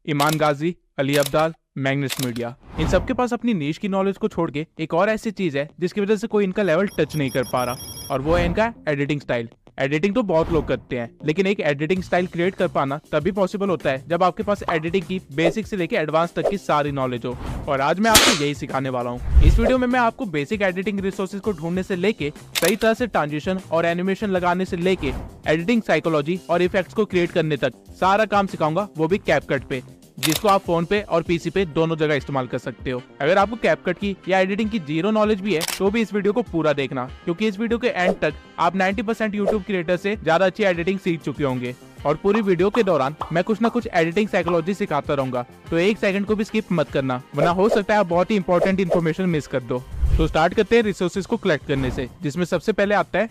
ईमान गाजी, Ali Abdal, Magnus media, इन सबके पास अपनी नीश की नॉलेज को छोड़ के एक और ऐसी चीज है जिसकी वजह से कोई इनका लेवल टच नहीं कर पा रहा, और वो है इनका एडिटिंग स्टाइल। एडिटिंग तो बहुत लोग करते हैं, लेकिन एक एडिटिंग स्टाइल क्रिएट कर पाना तभी पॉसिबल होता है जब आपके पास एडिटिंग की बेसिक से लेकर एडवांस तक की सारी नॉलेज हो। और आज मैं आपको यही सिखाने वाला हूँ। इस वीडियो में मैं आपको बेसिक एडिटिंग रिसोर्सेज को ढूंढने से लेके सही तरह से ट्रांजिशन और एनिमेशन लगाने से लेके एडिटिंग साइकोलॉजी और इफेक्ट्स को क्रिएट करने तक सारा काम सिखाऊंगा, वो भी कैपकट पे, जिसको आप फोन पे और पीसी पे दोनों जगह इस्तेमाल कर सकते हो। अगर आपको कैपकट की या एडिटिंग की जीरो नॉलेज भी है तो भी इस वीडियो को पूरा देखना, क्योंकि इस वीडियो के एंड तक आप 90% यूट्यूब क्रिएटर से ज्यादा अच्छी एडिटिंग सीख चुके होंगे। और पूरी वीडियो के दौरान मैं कुछ ना कुछ एडिटिंग साइकोलॉजी सिखाता रहूंगा, तो एक सेकंड को भी स्किप मत करना, वरना हो सकता है आप बहुत ही इंपॉर्टेंट इन्फॉर्मेशन मिस कर दो। तो स्टार्ट करते हैं रिसोर्सेज को कलेक्ट करने से, जिसमें सबसे पहले आता है,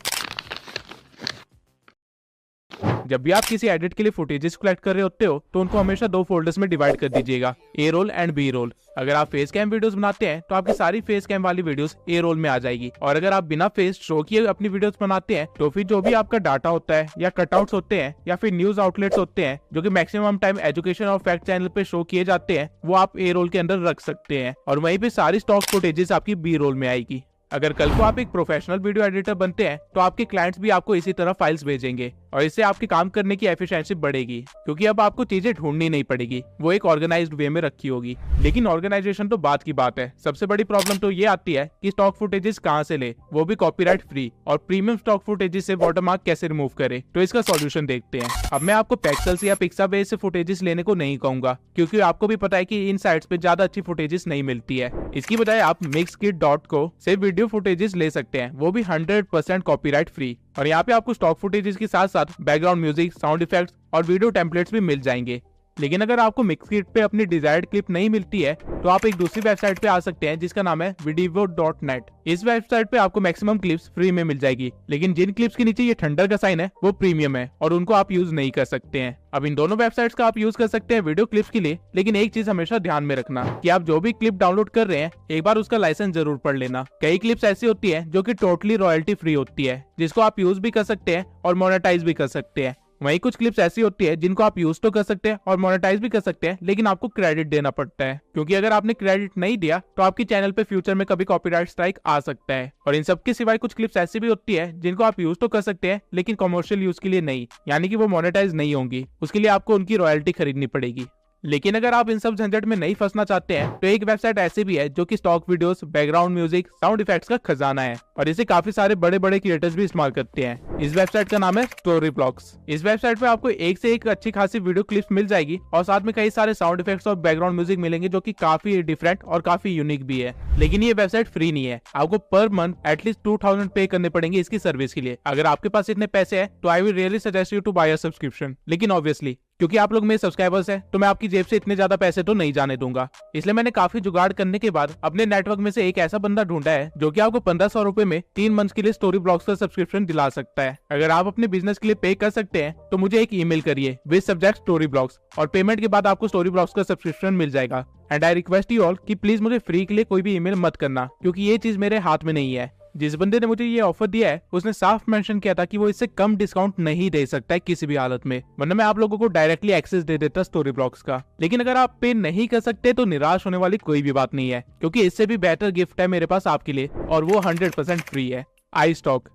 जब भी आप किसी एडिट के लिए फुटेजेस कलेक्ट कर रहे होते हो तो उनको हमेशा दो फोल्डर्स में डिवाइड कर दीजिएगा, ए रोल एंड बी रोल। अगर आप फेस कैम वीडियोस बनाते हैं तो आपकी सारी फेस कैम वाली वीडियोस ए रोल में आ जाएगी, और अगर आप बिना फेस शो किए अपनी वीडियोस बनाते हैं तो फिर जो भी आपका डाटा होता है या कटआउट्स होते हैं या फिर न्यूज आउटलेट्स होते हैं जो कि मैक्सिमम टाइम एजुकेशन और फैक्ट चैनल पे शो किए जाते हैं, वो आप ए रोल के अंदर रख सकते हैं, और वहीं पे सारी स्टॉक फुटेजेस आपकी बी रोल में आएगी। अगर कल को आप एक प्रोफेशनल वीडियो एडिटर बनते हैं तो आपके क्लाइंट्स भी आपको इसी तरह फाइल्स भेजेंगे, और इससे आपके काम करने की एफिशिएंसी बढ़ेगी, क्योंकि अब आपको चीजें ढूंढनी नहीं पड़ेगी, वो एक ऑर्गेनाइज्ड वे में रखी होगी। लेकिन ऑर्गेनाइजेशन तो बात की बात है, सबसे बड़ी प्रॉब्लम तो ये आती है कि स्टॉक फुटेजेस कहाँ से ले, वो भी कॉपीराइट फ्री, और प्रीमियम स्टॉक फुटेजेस से वाटरमार्क कैसे रिमूव करे। तो इसका सॉल्यूशन देखते हैं। अब मैं आपको पेक्सल्स या पिक्साबेस से फुटेजेस लेने को नहीं कहूंगा, क्योंकि आपको भी पता है कि इन साइट्स पे ज्यादा अच्छी फुटेजेस नहीं मिलती है। इसकी बजाय आप mixkit.co से वीडियो फुटेजेस ले सकते हैं, वो भी 100% कॉपीराइट फ्री। और यहाँ पे आपको स्टॉक फुटेजेस के साथ साथ बैकग्राउंड म्यूजिक, साउंड इफेक्ट्स और वीडियो टेम्पलेट्स भी मिल जाएंगे। लेकिन अगर आपको मिक्सकिट पे अपनी डिजायर्ड क्लिप नहीं मिलती है तो आप एक दूसरी वेबसाइट पे आ सकते हैं, जिसका नाम है videvo.net। इस वेबसाइट पे आपको मैक्सिमम क्लिप्स फ्री में मिल जाएगी, लेकिन जिन क्लिप्स के नीचे ये थंडर का साइन है वो प्रीमियम है और उनको आप यूज नहीं कर सकते हैं। अब इन दोनों वेबसाइट्स का आप यूज कर सकते हैं वीडियो क्लिप्स के लिए, लेकिन एक चीज हमेशा ध्यान में रखना कि आप जो भी क्लिप डाउनलोड कर रहे हैं एक बार उसका लाइसेंस जरूर पढ़ लेना। कई क्लिप्स ऐसी होती है जो कि टोटली रॉयल्टी फ्री होती है, जिसको आप यूज भी कर सकते हैं और मोनेटाइज भी कर सकते हैं। वहीं कुछ क्लिप्स ऐसी होती है जिनको आप यूज तो कर सकते हैं और मोनेटाइज भी कर सकते हैं, लेकिन आपको क्रेडिट देना पड़ता है, क्योंकि अगर आपने क्रेडिट नहीं दिया तो आपके चैनल पे फ्यूचर में कभी कॉपीराइट स्ट्राइक आ सकता है। और इन सब के सिवाय कुछ क्लिप्स ऐसी भी होती है जिनको आप यूज तो कर सकते हैं, लेकिन कमर्शियल यूज के लिए नहीं, यानी कि वो मोनेटाइज नहीं होंगी, उसके लिए आपको उनकी रॉयल्टी खरीदनी पड़ेगी। लेकिन अगर आप इन सब झंझट में नहीं फंसना चाहते हैं तो एक वेबसाइट ऐसी भी है जो कि stock videos, background music, sound effects का खजाना है, और इसे काफी सारे बड़े बड़े क्रिएटर्स भी इस्तेमाल करते हैं। इस वेबसाइट का नाम है स्टोरीब्लॉक्स। इस वेबसाइट पे आपको एक से एक अच्छी खासी वीडियो क्लिप्स मिल जाएगी, और साथ में कई सारे साउंड इफेक्ट्स और बैकग्राउंड म्यूजिक मिलेंगे जो कि काफी डिफरेंट और काफी यूनिक भी है। लेकिन ये वेबसाइट फ्री नहीं है, आपको पर मंथ एटलीस्ट 2000 पे करने पड़ेंगे इसकी सर्विस के लिए। अगर आपके पास इतने पैसे हैं तो I will really suggest you to buy a subscription, लेकिन ऑब्वियसली क्योंकि आप लोग मेरे सब्सक्राइबर्स हैं तो मैं आपकी जेब से इतने ज्यादा पैसे तो नहीं जाने दूंगा। इसलिए मैंने काफी जुगाड़ करने के बाद अपने नेटवर्क में से एक ऐसा बंदा ढूंढा है जो कि आपको 1500 रुपए में 3 मंथ के लिए स्टोरी ब्लॉग्स का सब्सक्रिप्शन दिला सकता है। अगर आप अपने बिजनेस के लिए पे कर सकते हैं तो मुझे एक ईमेल करिए विद सब्जेक्ट स्टोरी ब्लॉग्स, और पेमेंट के बाद आपको स्टोरी ब्लॉग्स का सब्सक्रिप्शन मिल जाएगा। And I request you all कि प्लीज मुझे फ्री के लिए कोई भी ईमेल मत करना, क्योंकि ये चीज मेरे हाथ में नहीं है। जिस बंदे ने मुझे ये ऑफर दिया है उसने साफ मेंशन किया था कि वो इससे कम डिस्काउंट नहीं दे सकता है किसी भी हालत में, वरना मैं आप लोगों को डायरेक्टली एक्सेस दे देता स्टोरी ब्लॉग्स का। लेकिन अगर आप पे नहीं कर सकते तो निराश होने वाली कोई भी बात नहीं है, क्योंकि इससे भी बेहतर गिफ्ट है मेरे पास आपके लिए, और वो 100% फ्री है। आई स्टॉक,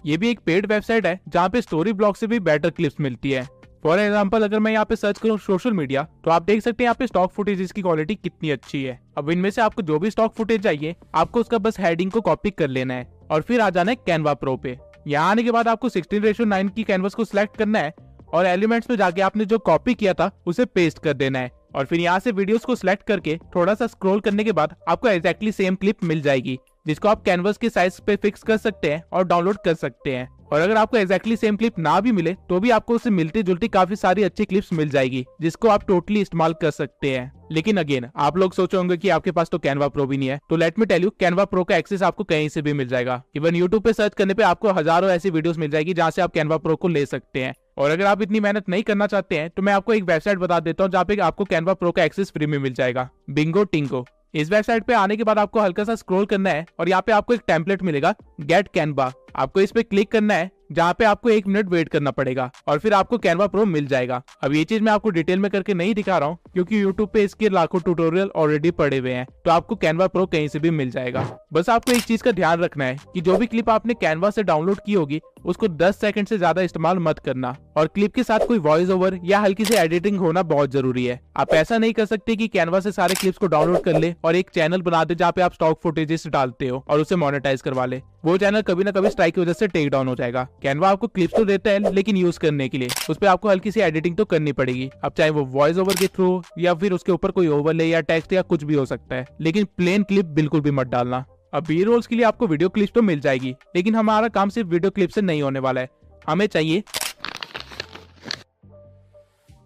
ये भी एक पेड वेबसाइट है जहाँ पे स्टोरी ब्लॉग से भी बेटर क्लिप्स मिलती है। फॉर एग्जाम्पल अगर मैं यहाँ पे सर्च करूँ सोशल मीडिया तो आप देख सकते हैं यहाँ पे स्टॉक फुटेजेस की क्वालिटी कितनी अच्छी है। अब इनमें से आपको जो भी स्टॉक फुटेज चाहिए आपको उसका बस हेडिंग को कॉपी कर लेना है और फिर आ जाना है कैनवा प्रो पे। यहाँ आने के बाद आपको 16:9 की कैनवस को सिलेक्ट करना है और एलिमेंट्स में जाके आपने जो कॉपी किया था उसे पेस्ट कर देना है, और फिर यहाँ से वीडियोस को सिलेक्ट करके थोड़ा सा स्क्रॉल करने के बाद आपको एग्जैक्टली सेम क्लिप मिल जाएगी, जिसको आप कैनवस के साइज पे फिक्स कर सकते हैं और डाउनलोड कर सकते हैं। और अगर आपको एग्जैक्टली सेम क्लिप ना भी मिले तो भी आपको उससे मिलती जुलती काफी सारी अच्छी क्लिप्स मिल जाएगी, जिसको आप टोटली इस्तेमाल कर सकते हैं। लेकिन अगेन आप लोग सोचे होंगे कि आपके पास तो कैनवा प्रो भी नहीं है, तो let me tell you Canva pro का एक्सेस आपको कहीं से भी मिल जाएगा। इवन यूट्यूब पे सर्च करने पे आपको हजारों ऐसी वीडियोस मिल जाएगी जहाँ से आप कैनवा प्रो को ले सकते हैं। और अगर आप इतनी मेहनत नहीं करना चाहते हैं तो मैं आपको एक वेबसाइट बता देता हूँ जहाँ पे आपको कैनवा प्रो का एक्सेस फ्री में मिल जाएगा, बिंगो टिंगो। इस वेबसाइट पे आने के बाद आपको हल्का सा स्क्रॉल करना है और यहाँ पे आपको एक टेम्पलेट मिलेगा गेट कैनवा। आपको इस पे क्लिक करना है, जहाँ पे आपको 1 मिनट वेट करना पड़ेगा और फिर आपको कैनवा प्रो मिल जाएगा। अब ये चीज मैं आपको डिटेल में करके नहीं दिखा रहा हूँ क्योंकि यूट्यूब पे इसके लाखों ट्यूटोरियल ऑलरेडी पड़े हुए हैं, तो आपको कैनवा प्रो कहीं से भी मिल जाएगा। बस आपको एक चीज का ध्यान रखना है कि जो भी क्लिप आपने कैनवा से डाउनलोड की होगी उसको 10 सेकंड से ज्यादा इस्तेमाल मत करना और क्लिप के साथ कोई वॉइस ओवर या हल्की सी एडिटिंग होना बहुत जरूरी है। आप ऐसा नहीं कर सकते कि कैनवा से सारे क्लिप्स को डाउनलोड कर ले और एक चैनल बना दे जहाँ पे आप स्टॉक फुटेजेस डालते हो और उसे मोनेटाइज करवा ले। वो चैनल कभी ना कभी स्ट्राइक की वजह से टेक डाउन हो जाएगा। कैनवा आपको क्लिप्स तो देता है लेकिन यूज करने के लिए उस पर आपको हल्की सी एडिटिंग तो करनी पड़ेगी। अब चाहे वो वॉइस ओवर के थ्रू या फिर उसके ऊपर कोई ओवरले या टेक्स्ट या कुछ भी हो सकता है, लेकिन प्लेन क्लिप बिल्कुल भी मत डालना। अब बी रोल्स के लिए आपको वीडियो क्लिप्स तो मिल जाएगी, लेकिन हमारा काम सिर्फ वीडियो क्लिप से नहीं होने वाला है। हमें चाहिए,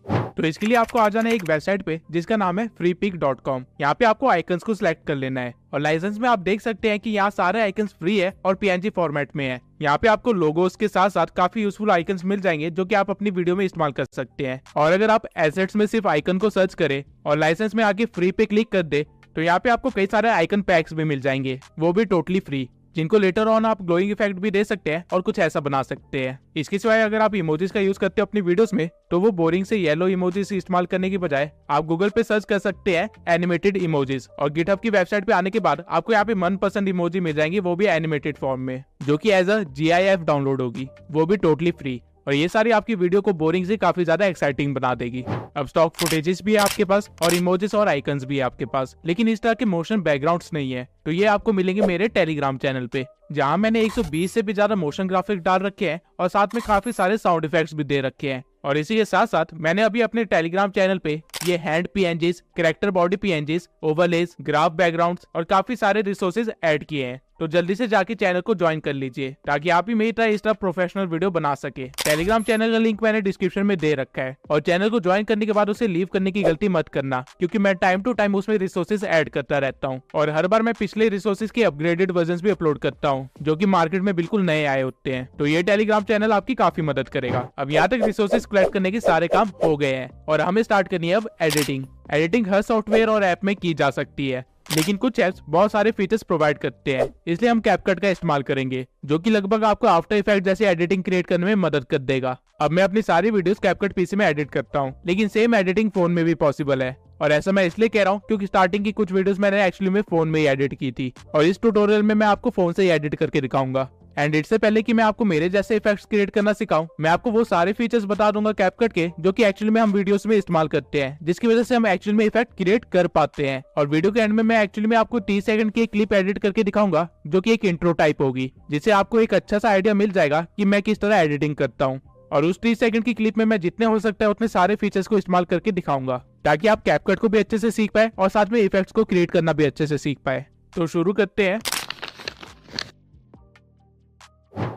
तो इसके लिए आपको आ जाना है एक वेबसाइट पे जिसका नाम है freepik.com। यहाँ पे आपको आइकन्स को सिलेक्ट कर लेना है और लाइसेंस में आप देख सकते हैं कि यहाँ सारे आइकन्स फ्री है और PNG फॉर्मेट में है। यहाँ पे आपको लोगोस के साथ साथ काफी यूजफुल आइकन्स मिल जाएंगे जो कि आप अपनी वीडियो में इस्तेमाल कर सकते हैं। और अगर आप एसेट्स में सिर्फ आइकन को सर्च करें और लाइसेंस में आके फ्री पे क्लिक कर दे तो यहाँ पे आपको कई सारे आइकन पैक्स भी मिल जाएंगे, वो भी टोटली फ्री, जिनको लेटर ऑन आप ग्लोइंग इफेक्ट भी दे सकते हैं और कुछ ऐसा बना सकते हैं। इसके सिवाय अगर आप इमोजीज का यूज करते हो अपनी वीडियोस में तो वो बोरिंग से येलो इमोजीज इस्तेमाल करने की बजाय आप गूगल पे सर्च कर सकते हैं एनिमेटेड इमोजीज और गिटहब की वेबसाइट पे आने के बाद आपको यहाँ पे मनपसंद इमोजी मिल जाएंगे, वो भी एनिमेटेड फॉर्म में, जो कि एज अ GIF डाउनलोड होगी, वो भी टोटली फ्री। और ये सारी आपकी वीडियो को बोरिंग से काफी ज्यादा एक्साइटिंग बना देगी। अब स्टॉक फुटेजेस भी है आपके पास और इमोजेस और आइकन्स भी है आपके पास, लेकिन इस तरह के मोशन बैकग्राउंड्स नहीं है। तो ये आपको मिलेंगे मेरे टेलीग्राम चैनल पे, जहाँ मैंने 120 से भी ज्यादा मोशन ग्राफिक डाल रखे हैं और साथ में काफी सारे साउंड इफेक्ट्स भी दे रखे हैं। और इसी के साथ साथ मैंने अभी अपने टेलीग्राम चैनल पे ये hand PNGs, character body PNGs, overlays, graph backgrounds और काफी सारे रिसोर्सेज ऐड किए हैं। तो जल्दी से जाके चैनल को ज्वाइन कर लीजिए ताकि आप भी मेरी तरह इस तरह प्रोफेशनल वीडियो बना सके। टेलीग्राम चैनल का लिंक मैंने डिस्क्रिप्शन में दे रखा है और चैनल को ज्वाइन करने के बाद उसे लीव करने की गलती मत करना, क्योंकि मैं टाइम टू टाइम उसमें रिसोर्सेज ऐड करता रहता हूँ और हर बार मैं पिछले रिसोर्सेज के अपग्रेडेड वर्जन भी अपलोड करता हूँ जो कि मार्केट में बिल्कुल नए आए होते हैं। तो ये टेलीग्राम चैनल आपकी काफी मदद करेगा। अब यहाँ तक रिसोर्सेज कलेक्ट करने के सारे काम हो गए हैं और हमें स्टार्ट करनी है अब एडिटिंग। एडिटिंग हर सॉफ्टवेयर और ऐप में की जा सकती है, लेकिन कुछ ऐप्स बहुत सारे फीचर्स प्रोवाइड करते हैं, इसलिए हम कैपकट का इस्तेमाल करेंगे जो कि लगभग आपको आफ्टर इफेक्ट जैसे एडिटिंग क्रिएट करने में मदद कर देगा। अब मैं अपनी सारी वीडियोस कैपकट PC में एडिट करता हूँ, लेकिन सेम एडिटिंग फोन में भी पॉसिबल है। और ऐसा मैं इसलिए कह रहा हूँ क्योंकि स्टार्टिंग की कुछ वीडियोस मैंने एक्चुअली में फोन में ही एडिट की थी और इस ट्यूटोरियल में मैं आपको फोन से ही एडिट करके दिखाऊंगा। एंड इससे पहले कि मैं आपको मेरे जैसे इफेक्ट्स क्रिएट करना सिखाऊं, मैं आपको वो सारे फीचर्स बता दूंगा कैपकट के जो कि एक्चुअली में हम वीडियोस में इस्तेमाल करते हैं, जिसकी वजह से हम एक्चुअली में इफेक्ट क्रिएट कर पाते हैं। और वीडियो के एंड में मैं एक्चुअली में आपको 30 सेकंड की एक क्लिप एडिट करके दिखाऊंगा जो कि एक इंट्रो टाइप होगी, जिससे आपको एक अच्छा सा आइडिया मिल जाएगा कि मैं किस तरह एडिटिंग करता हूँ। और उस 30 सेकंड की क्लिप में मैं जितने हो सकता है उतने सारे फीचर्स को इस्तेमाल करके दिखाऊंगा ताकि आप कैपकट को भी अच्छे से सीख पाए और साथ में इफेक्ट्स को क्रिएट करना भी अच्छे से सीख पाए। तो शुरू करते हैं।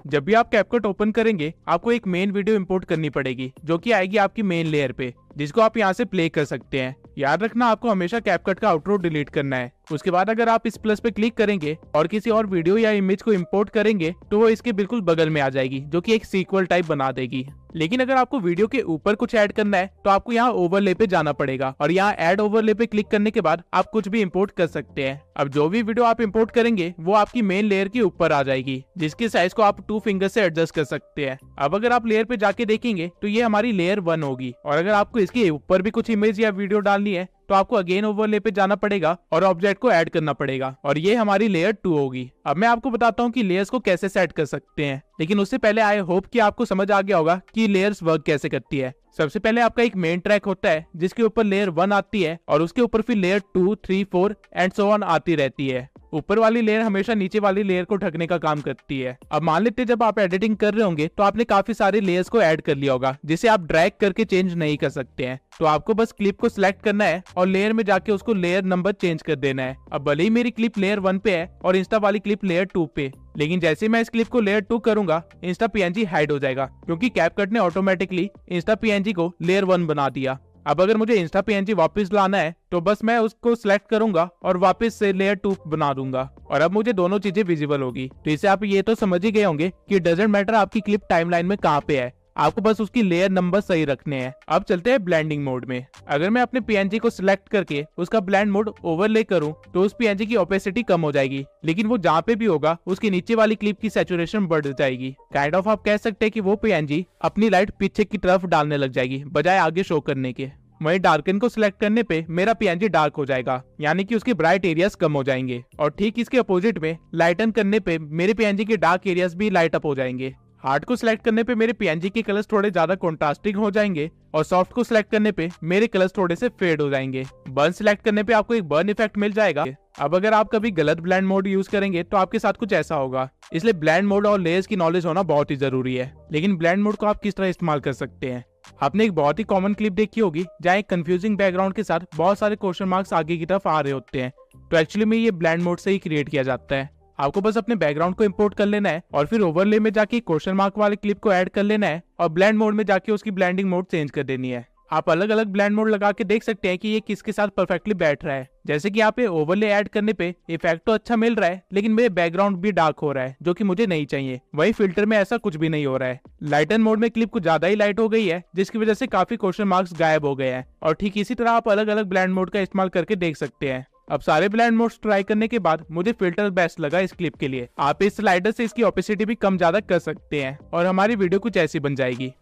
जब भी आप कैपकट ओपन करेंगे आपको एक मेन वीडियो इंपोर्ट करनी पड़ेगी जो कि आएगी आपकी मेन लेयर पे, जिसको आप यहाँ से प्ले कर सकते हैं। याद रखना आपको हमेशा कैपकट का आउटरो डिलीट करना है। उसके बाद अगर आप इस प्लस पे क्लिक करेंगे और किसी और वीडियो या इमेज को इंपोर्ट करेंगे तो वो इसके बिल्कुल बगल में आ जाएगी जो कि एक सीक्वल टाइप बना देगी। लेकिन अगर आपको वीडियो के ऊपर कुछ ऐड करना है तो आपको यहाँ ओवरले पे जाना पड़ेगा और यहाँ ऐड ओवरले पे क्लिक करने के बाद आप कुछ भी इंपोर्ट कर सकते हैं। अब जो भी वीडियो आप इंपोर्ट करेंगे वो आपकी मेन लेयर के ऊपर आ जाएगी, जिसकी साइज को आप 2 फिंगर से एडजस्ट कर सकते हैं। अब अगर आप लेयर पे जाके देखेंगे तो ये हमारी लेयर 1 होगी और अगर आपको इसके ऊपर भी कुछ इमेज या वीडियो डालनी है तो आपको अगेन ओवरले पे जाना पड़ेगा और ऑब्जेक्ट को ऐड करना पड़ेगा और ये हमारी लेयर 2 होगी। अब मैं आपको बताता हूँ कि लेयर्स को कैसे सेट कर सकते हैं, लेकिन उससे पहले आई होप कि आपको समझ आ गया होगा कि लेयर्स वर्क कैसे करती है। सबसे पहले आपका एक मेन ट्रैक होता है जिसके ऊपर लेयर 1 आती है और उसके ऊपर फिर लेयर 2, 3, 4 एंड सो ऑन आती रहती है। ऊपर वाली लेयर हमेशा नीचे वाली लेयर को ढकने का काम करती है। अब मान लेते जब आप एडिटिंग कर रहे होंगे तो आपने काफी सारे लेयर्स को ऐड कर लिया होगा जिसे आप ड्रैग करके चेंज नहीं कर सकते हैं। तो आपको बस क्लिप को सिलेक्ट करना है और लेयर में जाके उसको लेयर नंबर चेंज कर देना है। अब भले ही मेरी क्लिप लेयर 1 पे है और इंस्टा वाली क्लिप लेयर 2 पे, लेकिन जैसे मैं इस क्लिप को लेयर 2 करूंगा इंस्टा PNG हाइड हो जाएगा क्योंकि कैपकट ने ऑटोमेटिकली इंस्टा PNG को लेयर 1 बना दिया। अब अगर मुझे इंस्टा PNG वापस लाना है तो बस मैं उसको सिलेक्ट करूंगा और वापस से लेयर 2 बना दूंगा और अब मुझे दोनों चीजें विजिबल होगी। तो इससे आप ये तो समझ ही गए होंगे कि डजंट मैटर आपकी क्लिप टाइमलाइन में कहाँ पे है, आपको बस उसकी लेयर नंबर सही रखने हैं। अब चलते हैं ब्लेंडिंग मोड में। अगर मैं अपने पीएनजी को सिलेक्ट करके उसका ब्लेंड मोड ओवरले करूं तो उस पीएनजी की ओपेसिटी कम हो जाएगी, लेकिन वो जहाँ पे भी होगा उसके नीचे वाली क्लिप की सैचुरेशन बढ़ जाएगी। काइंड ऑफ आप कह सकते हैं कि वो पीएनजी अपनी लाइट पीछे की तरफ डालने लग जाएगी बजाय आगे शो करने के। वहीं डार्कन को सिलेक्ट करने पे मेरा पीएनजी डार्क हो जाएगा, यानी कि उसके ब्राइट एरियाज कम हो जाएंगे। और ठीक इसके अपोजिट में लाइटन करने पे मेरे पीएनजी के डार्क एरियाज भी लाइट अप हो जाएंगे। हार्ड को सिलेक्ट करने पे मेरे पीएनजी के कलर्स थोड़े ज्यादा कॉन्ट्रास्टिंग हो जाएंगे और सॉफ्ट को सिलेक्ट करने पे मेरे कलर्स थोड़े से फेड हो जाएंगे। बर्न सिलेक्ट करने पे आपको एक बर्न इफेक्ट मिल जाएगा। अब अगर आप कभी गलत ब्लेंड मोड यूज करेंगे तो आपके साथ कुछ ऐसा होगा। इसलिए ब्लेंड मोड और लेयर्स की नॉलेज होना बहुत ही जरूरी है। लेकिन ब्लेंड मोड को आप किस तरह इस्तेमाल कर सकते हैं? आपने एक बहुत ही कॉमन क्लिप देखी होगी जहाँ एक कंफ्यूजिंग बैकग्राउंड के साथ बहुत सारे क्वेश्चन मार्क्स आगे की तरफ आ रहे होते हैं। तो एक्चुअली में ये ब्लेंड मोड से ही क्रिएट किया जाता है। आपको बस अपने बैकग्राउंड को इंपोर्ट कर लेना है और फिर ओवरले में जाके क्वेश्चन मार्क वाले क्लिप को ऐड कर लेना है और ब्लेंड मोड में जाके उसकी ब्लेंडिंग मोड चेंज कर देनी है। आप अलग अलग ब्लेंड मोड लगा के देख सकते हैं कि ये किसके साथ परफेक्टली बैठ रहा है। जैसे कि यहाँ पे ओवरले ऐड करने पे इफेक्ट तो अच्छा मिल रहा है, लेकिन मेरे बैकग्राउंड भी डार्क हो रहा है जो कि मुझे नहीं चाहिए। वही फिल्टर में ऐसा कुछ भी नहीं हो रहा है। लाइटन मोड में क्लिप कुछ ज्यादा ही लाइट हो गई है, जिसकी वजह से काफी क्वेश्चन मार्क्स गायब हो गए हैं। और ठीक इसी तरह आप अलग अलग ब्लेंड मोड का इस्तेमाल करके देख सकते हैं। अब सारे ब्लेंड मोड्स ट्राई करने के बाद मुझे फिल्टर बेस्ट लगा इस क्लिप के लिए। आप इस स्लाइडर से इसकी ओपेसिटी भी कम ज्यादा कर सकते हैं और हमारी वीडियो कुछ ऐसी बन जाएगी।